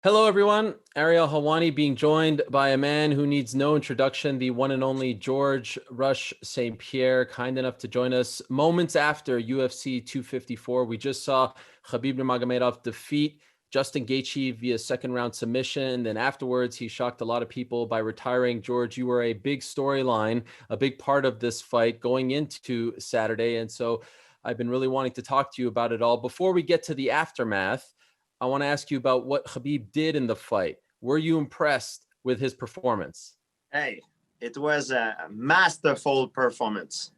Hello, everyone. Ariel Helwani being joined by a man who needs no introduction, the one and only George Rush St Pierre, kind enough to join us moments after UFC 254. We just saw Khabib Nurmagomedov defeat Justin Gaethje via second round submission. Then afterwards, he shocked a lot of people by retiring. George, you were a big storyline, a big part of this fight going into Saturday. And so I've been really wanting to talk to you about it all. Before we get to the aftermath, I want to ask you about what Khabib did in the fight. Were you impressed with his performance? Hey, it was a masterful performance.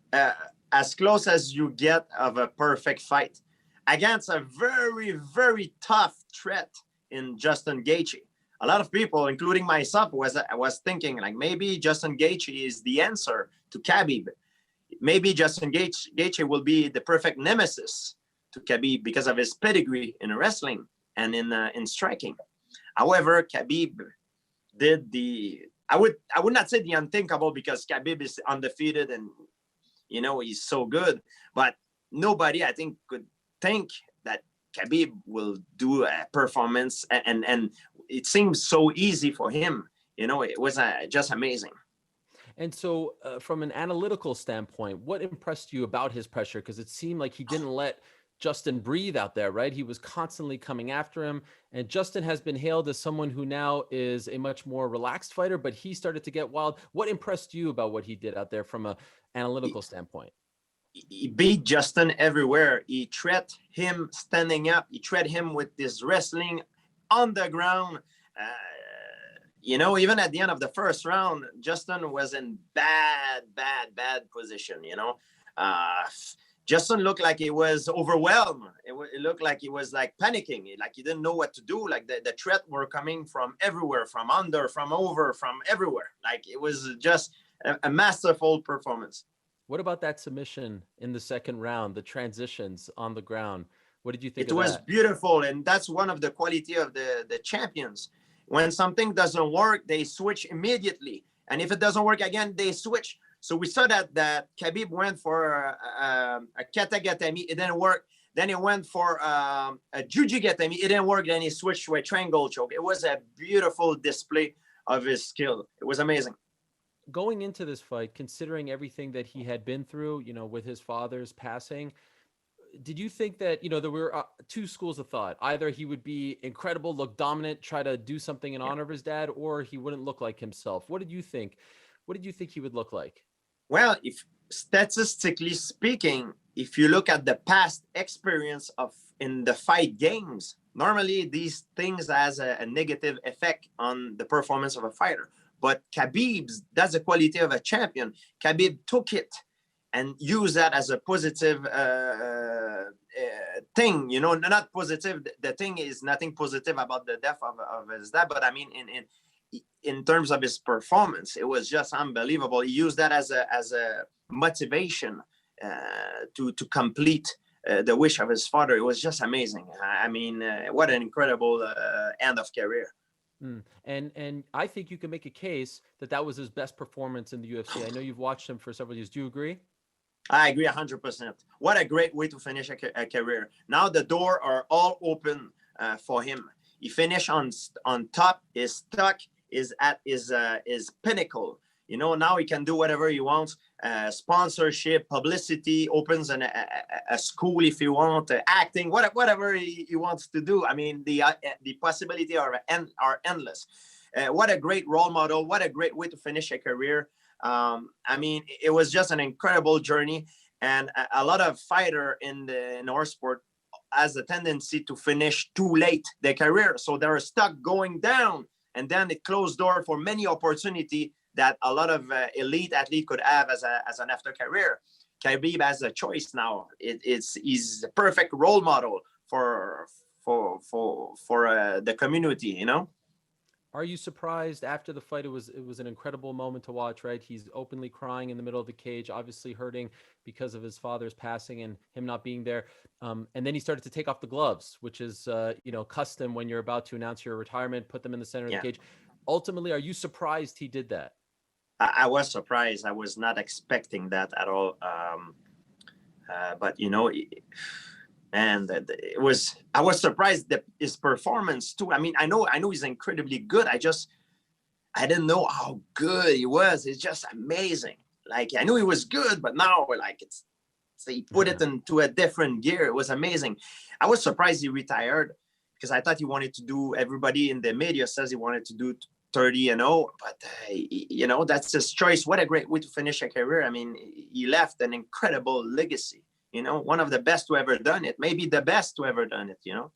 As close as you get of a perfect fight against a very, very tough threat in Justin Gaethje. A lot of people, including myself, was thinking like maybe Justin Gaethje is the answer to Khabib. Maybe Justin Gaethje will be the perfect nemesis to Khabib because of his pedigree in wrestling and in striking. However, Khabib did I would not say the unthinkable because Khabib is undefeated and he's so good, but nobody I think could think that Khabib will do a performance and it seems so easy for him. It was just amazing. And so, from an analytical standpoint, what impressed you about his pressure? Because it seemed like he didn't let Justin breathe out there, right? He was constantly coming after him. And Justin has been hailed as someone who now is a much more relaxed fighter, but he started to get wild. What impressed you about what he did out there from an analytical standpoint? He beat Justin everywhere. He treated him standing up. He treated him with this wrestling on the ground. Even at the end of the first round, Justin was in bad position. Justin looked like he was overwhelmed. It looked like he was like panicking, like he didn't know what to do. Like the threat were coming from everywhere, from under, from over, from everywhere. Like it was just a masterful performance. What about that submission in the second round, the transitions on the ground? What did you think It of was that? beautiful, and that's one of the quality of the champions. When something doesn't work, they switch immediately, and if it doesn't work again, they switch. So we saw that Khabib went for a kata gatame, it didn't work. Then he went for a juji gatame, it didn't work. Then he switched to a triangle choke. It was a beautiful display of his skill. It was amazing. Going into this fight, considering everything that he had been through, with his father's passing, did you think that, there were two schools of thought? Either he would be incredible, look dominant, try to do something in honor of his dad, or he wouldn't look like himself. What did you think? What did you think he would look like? Well, if statistically speaking, if you look at the past experience of in the fight games, normally these things has a negative effect on the performance of a fighter. But Khabib's, that's the quality of a champion. Khabib took it and used that as a positive thing. Not positive. The thing is nothing positive about the death of his dad, but I mean in terms of his performance, it was just unbelievable. He used that as a motivation to complete the wish of his father. It was just amazing. I mean, what an incredible end of career. And I think you can make a case that was his best performance in the UFC. I know you've watched him for several years. Do you agree? I agree 100%. What a great way to finish a career. Now the door are all open for him. He finished on top. His stock is at his pinnacle. Now he can do whatever he wants. Sponsorship, publicity, opens a school if you want, acting, whatever he wants to do. I mean, the possibility are endless. What a great role model. What a great way to finish a career. I mean, it was just an incredible journey, and a lot of fighter in our sport has a tendency to finish too late their career, so they're stuck going down, and then it closed door for many opportunity that a lot of elite athlete could have as an after career. Khabib has a choice now. He's the perfect role model for the community. Are you surprised after the fight? It was an incredible moment to watch, right? He's openly crying in the middle of the cage, obviously hurting because of his father's passing and him not being there. And then he started to take off the gloves, which is custom when you're about to announce your retirement. Put them in the center of the cage. Ultimately, are you surprised he did that? I was surprised. I was not expecting that at all. But And it was, I was surprised that his performance too. I mean, I know he's incredibly good. I didn't know how good he was. It's just amazing. Like, I knew he was good, but now like so he put it into a different gear. It was amazing. I was surprised he retired because I thought he wanted to do, everybody in the media says he wanted to do 30-0, but you know, that's his choice. What a great way to finish a career. I mean, he left an incredible legacy, you know, one of the best to ever done it, maybe the best to ever done it, you know.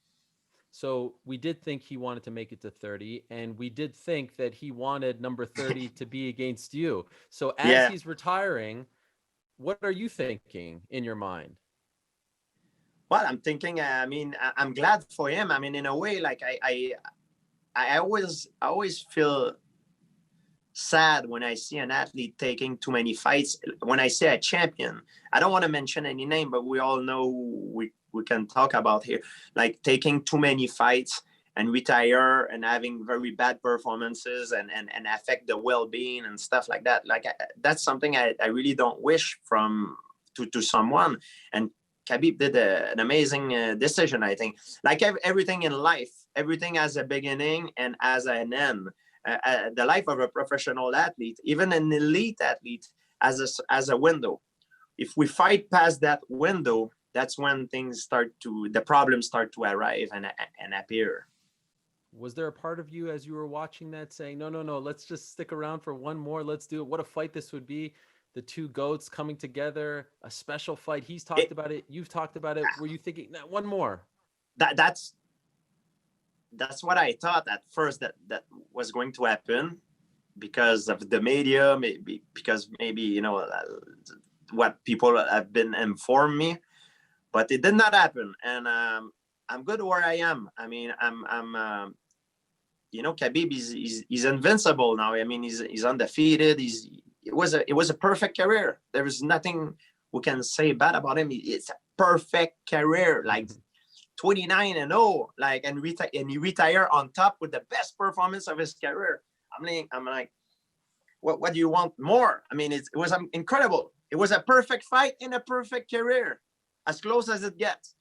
So we did think he wanted to make it to 30, and we did think that he wanted number 30 to be against you. So as Yeah. he's retiring, what are you thinking in your mind? Well, I'm thinking, I mean, I'm glad for him. I mean, in a way, like I always feel sad when I see an athlete taking too many fights. When I say a champion, I don't want to mention any name, but we all know we can talk about here, like taking too many fights and retire and having very bad performances and affect the well-being and stuff like that. Like that's something I really don't wish from to someone. And Khabib did an amazing decision, I think. Like everything in life, everything has a beginning and has an end. The life of a professional athlete, even an elite athlete, as a window. If we fight past that window, that's when the problems start to arrive and appear. Was there a part of you as you were watching that saying, no, no, no, let's just stick around for one more. Let's do it. What a fight this would be. The two GOATs coming together, a special fight. He's talked about it. You've talked about it. Were you thinking, nah, one more? That's what I thought at first that was going to happen because of the media, maybe you know what people have been informed me, but it did not happen. And I'm good where I am. I mean, I'm you know, Khabib he's invincible now. I mean, he's undefeated. It was a perfect career. There is nothing we can say bad about him. It's a perfect career, like 29-0, like and he retire on top with the best performance of his career. I'm like, what do you want more? I mean, it was incredible. It was a perfect fight in a perfect career, as close as it gets.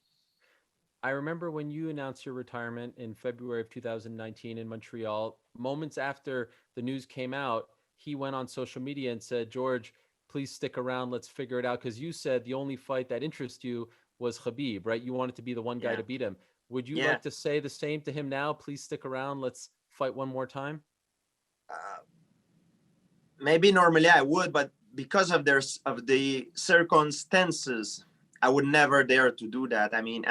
I remember when you announced your retirement in February of 2019 in Montreal, moments after the news came out, he went on social media and said, George, please stick around. Let's figure it out. Because you said the only fight that interests you was Khabib, right? You wanted to be the one guy to beat him. Would you like to say the same to him now? Please stick around. Let's fight one more time. Maybe normally I would, but because of the circumstances, I would never dare to do that. I mean,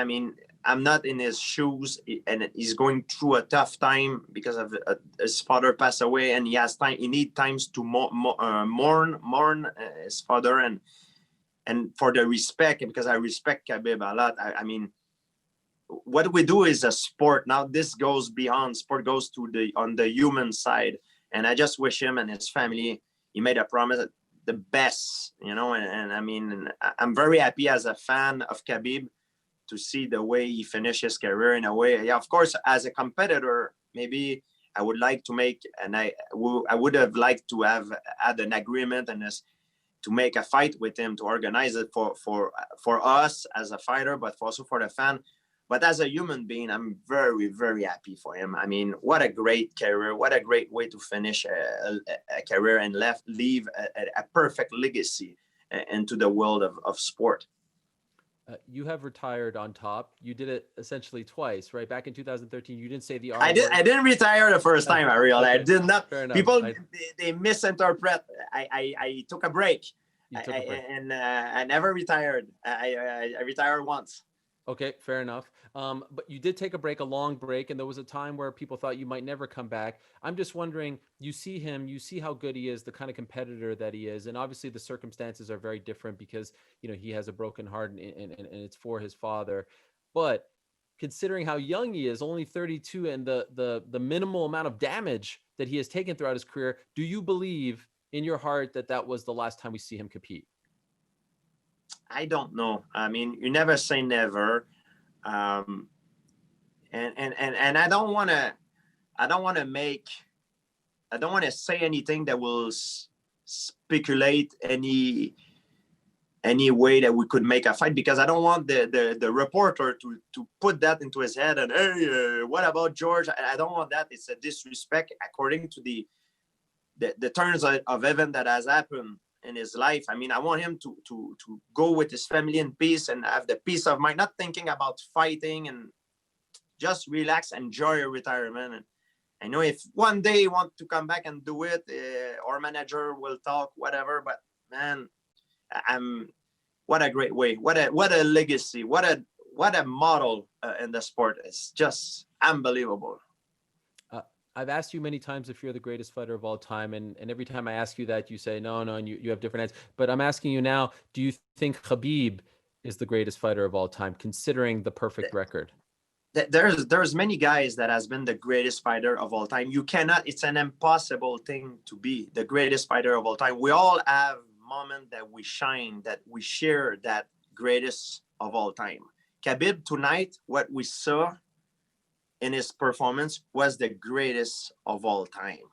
I'm not in his shoes, and he's going through a tough time because of his father passed away, and he has time. He needs times to mourn his father, and for the respect, because I respect Khabib a lot. I mean, what we do is a sport. Now this goes beyond sport, goes to on the human side, and I just wish him and his family. He made a promise, the best, you know, and I mean, I'm very happy as a fan of Khabib to see the way he finished his career in a way. Yeah, of course, as a competitor, maybe I would like to make, and I would have liked to have had an agreement and to make a fight with him, to organize it for us as a fighter, but also for the fan. But as a human being, I'm very, very happy for him. I mean, what a great career. What a great way to finish a career and leave a perfect legacy into the world of sport. You have retired on top. You did it essentially twice, right? Back in 2013, you didn't say the R I didn't retire the first time, Ariel. Okay. I did not. Fair enough. People they misinterpret. I took a break. You took a break. And I never retired. I retired once. Okay, fair enough. But you did take a break, a long break, and there was a time where people thought you might never come back. I'm just wondering, you see him, you see how good he is, the kind of competitor that he is, and obviously the circumstances are very different because, you know, he has a broken heart and it's for his father. But considering how young he is, only 32, and the minimal amount of damage that he has taken throughout his career, do you believe in your heart that that was the last time we see him compete? I don't know. I mean, you never say never, and I don't want to say anything that will speculate any any way that we could make a fight, because I don't want the reporter to put that into his head and, hey, what about George? I don't want that. It's a disrespect according to the turns of event that has happened in his life. I mean, I want him to go with his family in peace and have the peace of mind, not thinking about fighting, and just relax, enjoy your retirement. And I know if one day he wants to come back and do it, our manager will talk, whatever. But man, what a great way, what a legacy, what a model in the sport. It's just unbelievable. I've asked you many times if you're the greatest fighter of all time, and every time I ask you that, you say no, and you have different answers. But I'm asking you now, do you think Khabib is the greatest fighter of all time, considering the perfect record? There's many guys that has been the greatest fighter of all time. You cannot, it's an impossible thing to be the greatest fighter of all time. We all have moment that we shine, that we share that greatest of all time. Khabib tonight, what we saw in his performance was the greatest of all time.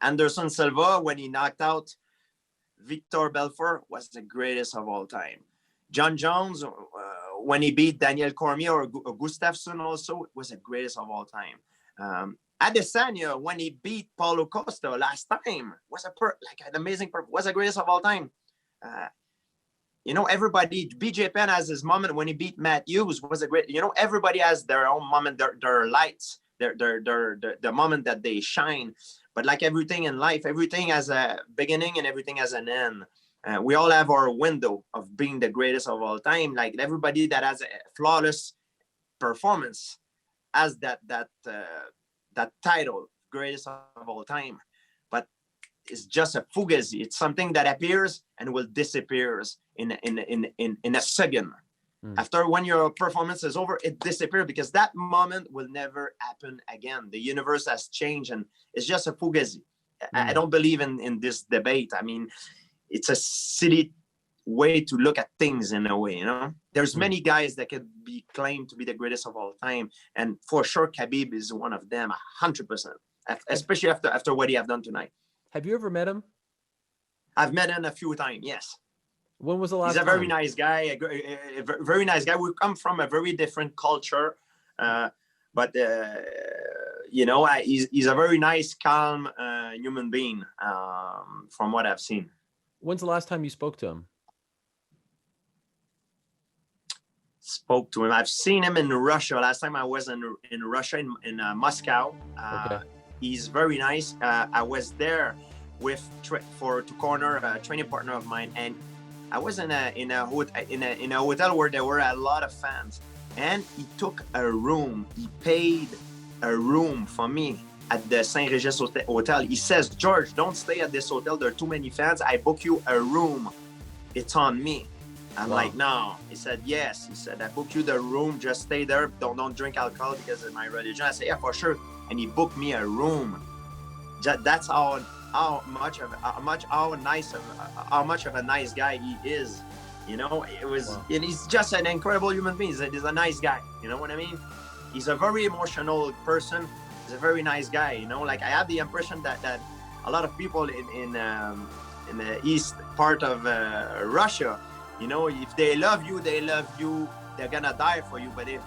Anderson Silva, when he knocked out Victor Belfort, was the greatest of all time. John Jones, when he beat Daniel Cormier or Gustafsson, also was the greatest of all time. Adesanya, when he beat Paulo Costa last time, was an amazing, was the greatest of all time. You know, everybody, BJ Penn has his moment when he beat Matt Hughes, was a great, you know, everybody has their own moment, their lights, the moment that they shine. But like everything in life, everything has a beginning and everything has an end. We all have our window of being the greatest of all time. Like everybody that has a flawless performance has that title, greatest of all time. But it's just a fugazi. It's something that appears and will disappear in a second. After, when your performance is over, it disappears, because that moment will never happen again. The universe has changed, and it's just a fugazi. I don't believe in this debate. I mean, it's a silly way to look at things in a way, you know. There's many guys that could be claimed to be the greatest of all time, and for sure Khabib is one of them, 100%, especially after what he have done tonight. Have you ever met him? I've met him a few times, yes. When was the last time? He's a very nice guy, a very nice guy. We come from a very different culture, but you know, he's a very nice, calm human being, from what I've seen. When's the last time you spoke to him? Spoke to him. I've seen him in Russia. Last time I was in Russia, in Moscow. Okay. He's very nice. I was there to corner a training partner of mine, and I was in a hotel where there were a lot of fans, and he took a room. He paid a room for me at the St Regis Hotel. He says, George, don't stay at this hotel. There are too many fans. I book you a room. It's on me. I'm like, no. He said, yes. He said, I book you the room. Just stay there. Don't drink alcohol because of my religion. I said, yeah, for sure. And he booked me a room. That's how much of a nice guy he is. You know, and he's just an incredible human being. He's a nice guy. You know what I mean? He's a very emotional person. He's a very nice guy. You know, like I have the impression that a lot of people in the east part of Russia, you know, if they love you, they're gonna die for you. But if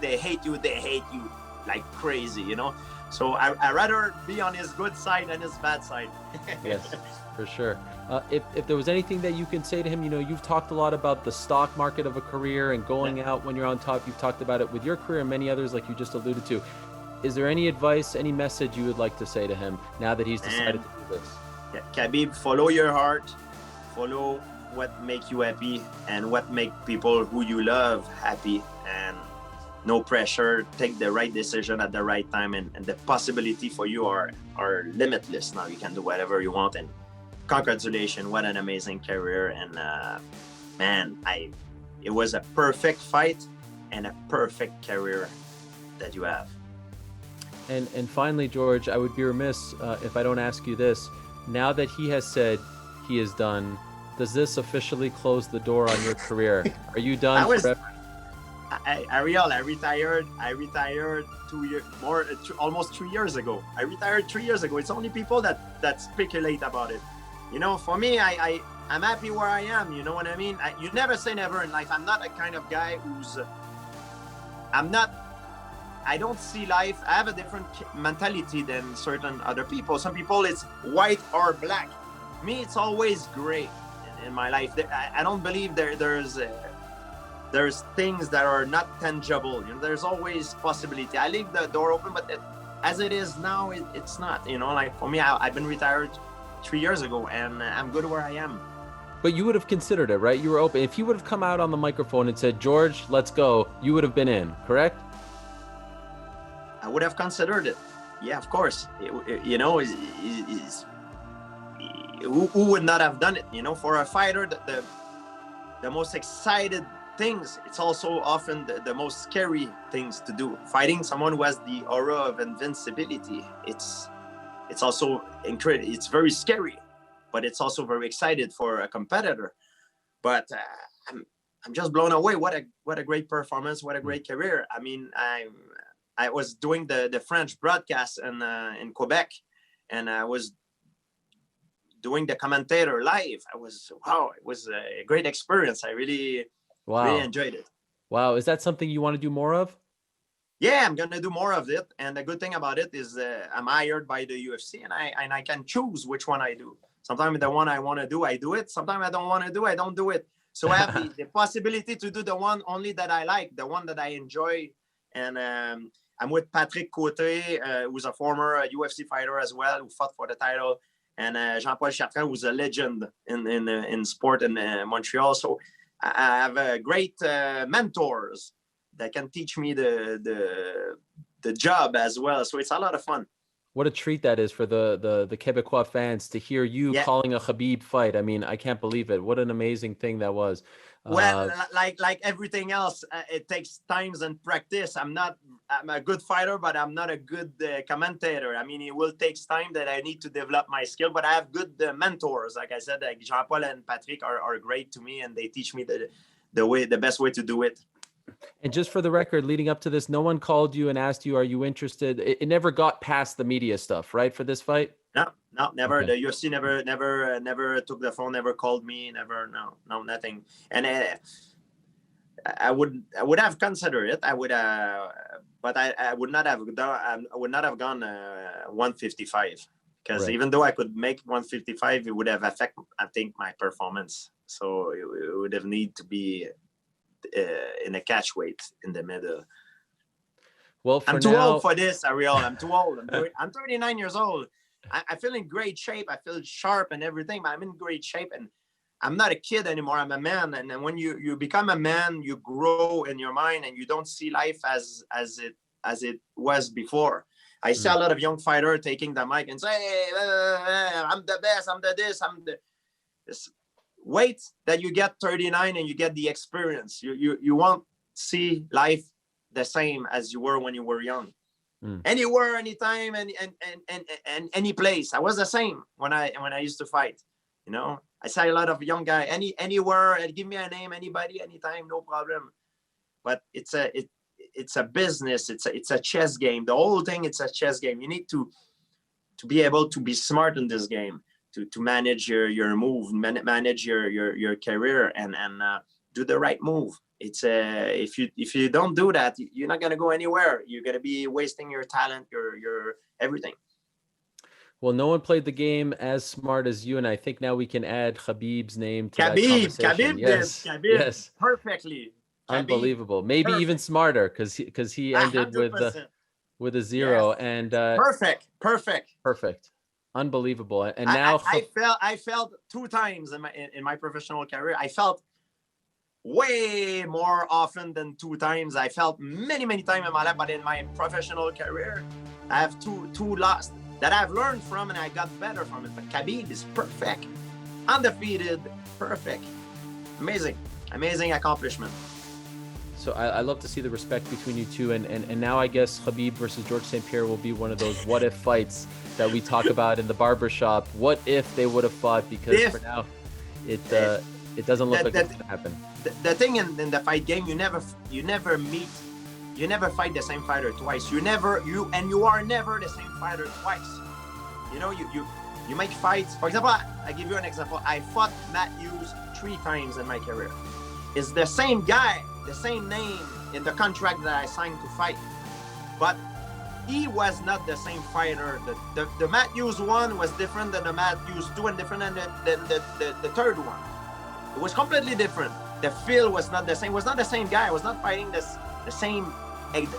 they hate you, they hate you like crazy, you know. So I rather be on his good side than his bad side. Yes, for sure. If there was anything that you can say to him, you know, you've talked a lot about the stock market of a career and going out when you're on top. You've talked about it with your career and many others, like you just alluded to. Is there any advice, any message you would like to say to him now that he's decided to do this? Yeah, Khabib, follow your heart, follow what makes you happy and what make people who you love happy, and no pressure. Take the right decision at the right time, and the possibility for you are limitless now. You can do whatever you want, and congratulations, what an amazing career. And man, it was a perfect fight and a perfect career that you have. And finally, George, I would be remiss if I don't ask you this. Now that he has said he is done, does this officially close the door on your career? Are you done forever? Ariel, I retired 2 years, almost 3 years ago. I retired 3 years ago. It's only people that speculate about it. You know, for me, I I'm happy where I am. You know what I mean? You never say never in life. I'm not a kind of guy who's. I don't see life. I have a different mentality than certain other people. Some people, it's white or black. Me, it's always gray in my life. I don't believe there's things that are not tangible. You know, there's always possibility. I leave the door open, but as it is now, it's not. You know, like for me, I've been retired 3 years ago, and I'm good where I am. But you would have considered it, right? You were open. If you would have come out on the microphone and said, "George, let's go," you would have been in, correct? I would have considered it. Yeah, of course. You know, who would not have done it? You know, for a fighter, the most excited things, it's also often the most scary things to do. Fighting someone who has the aura of invincibility, it's also incredible. It's very scary, but it's also very excited for a competitor. But I'm just blown away. What a great performance! What a great career! I mean, I was doing the French broadcast in Quebec, and I was doing the commentator live. It was a great experience. I really enjoyed it. Wow. Is that something you want to do more of? Yeah, I'm gonna do more of it. And the good thing about it is I'm hired by the UFC, and I can choose which one I do. Sometimes the one I want to do, I do it. Sometimes I don't want to do, I don't do it. So I have the possibility to do the one only that I like, the one that I enjoy. And I'm with Patrick Côté, who's a former UFC fighter as well, who fought for the title, and Jean-Paul Chartrand, who's a legend in sport in Montreal. So I have great mentors that can teach me the job as well. So it's a lot of fun. What a treat that is for the Quebecois fans to hear you calling a Khabib fight. I mean, I can't believe it. What an amazing thing that was. Well, like everything else, it takes times and practice. I'm a good fighter, but I'm not a good commentator. I mean, it will take time that I need to develop my skill, but I have good mentors. Like I said, like Jean-Paul and Patrick are great to me, and they teach me the best way to do it. And just for the record, leading up to this, no one called you and asked you, are you interested? It never got past the media stuff, right, for this fight? No, never. Okay. The UFC never took the phone, never called me, no, nothing. And I would have considered it. I would, but I would not have done. I would not have gone 155 because even though I could make 155, it would have affected, I think, my performance. So it would have need to be in a catch weight in the middle. Well, I'm too old for this, Ariel. I'm too old. I'm 39 years old. I feel in great shape. I feel sharp and everything, but I'm in great shape, and I'm not a kid anymore. I'm a man. And then when you become a man, you grow in your mind, and you don't see life as it was before. I see a lot of young fighters taking the mic and say, hey, I'm the best, I'm the this, I'm the this. Wait that you get 39 and you get the experience. You won't see life the same as you were when you were young. Anywhere, anytime, and any place. I was the same when I used to fight. You know, I saw a lot of young guy anywhere. Give me a name, anybody, anytime, no problem. But it's a business. It's a chess game. The whole thing, it's a chess game. You need to be able to be smart in this game, to manage your move, manage your career, and do the right move. It's if you don't do that, you're not gonna go anywhere. You're gonna be wasting your talent, your everything. Well, no one played the game as smart as you, and I think now we can add Khabib's name to that conversation. Khabib did perfectly. Unbelievable. Maybe even smarter because he ended 100%. with a 0 and perfect. Unbelievable. And now I felt 2 times in my professional career. I felt way more often than 2 times. I felt many times in my life, but in my professional career, I have two lost that I've learned from, and I got better from it. But Khabib is perfect, undefeated, perfect, amazing accomplishment. So I love to see the respect between you two, and now I guess Khabib versus George St Pierre will be one of those what if fights that we talk about in the barbershop. What if they would have fought? Because for now, it doesn't look like it's going to happen. The thing in the fight game, you never fight the same fighter twice. You are never the same fighter twice. You know, You make fights. For example, I give you an example. I fought Matt Hughes 3 times in my career. It's the same guy, the same name in the contract that I signed to fight. But he was not the same fighter. The Matt Hughes one was different than the Matt Hughes 2 and different than the third one. It was completely different. The feel was not the same. It was not the same guy. I was not fighting the same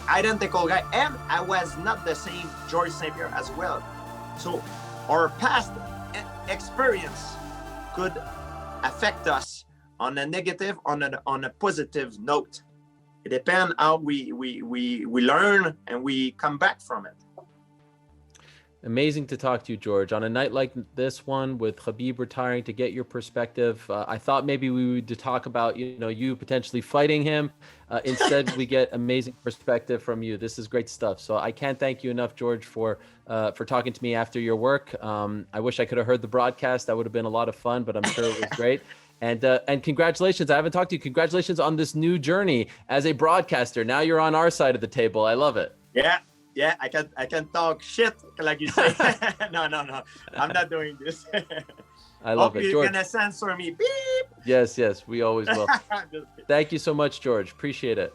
identical guy. And I was not the same George St Pierre as well. So our past experience could affect us on a negative, on a positive note. It depends how we learn and we come back from it. Amazing to talk to you, George. On a night like this one, with Khabib retiring, to get your perspective, I thought maybe we would talk about, you potentially fighting him. Instead, we get amazing perspective from you. This is great stuff. So I can't thank you enough, George, for talking to me after your work. I wish I could have heard the broadcast. That would have been a lot of fun, but I'm sure it was great. And congratulations. I haven't talked to you. Congratulations on this new journey as a broadcaster. Now you're on our side of the table. I love it. Yeah, I can talk shit, like you say. No. I'm not doing this. I love it, George. You're gonna censor me. Beep. Yes, we always will. Thank you so much, George. Appreciate it.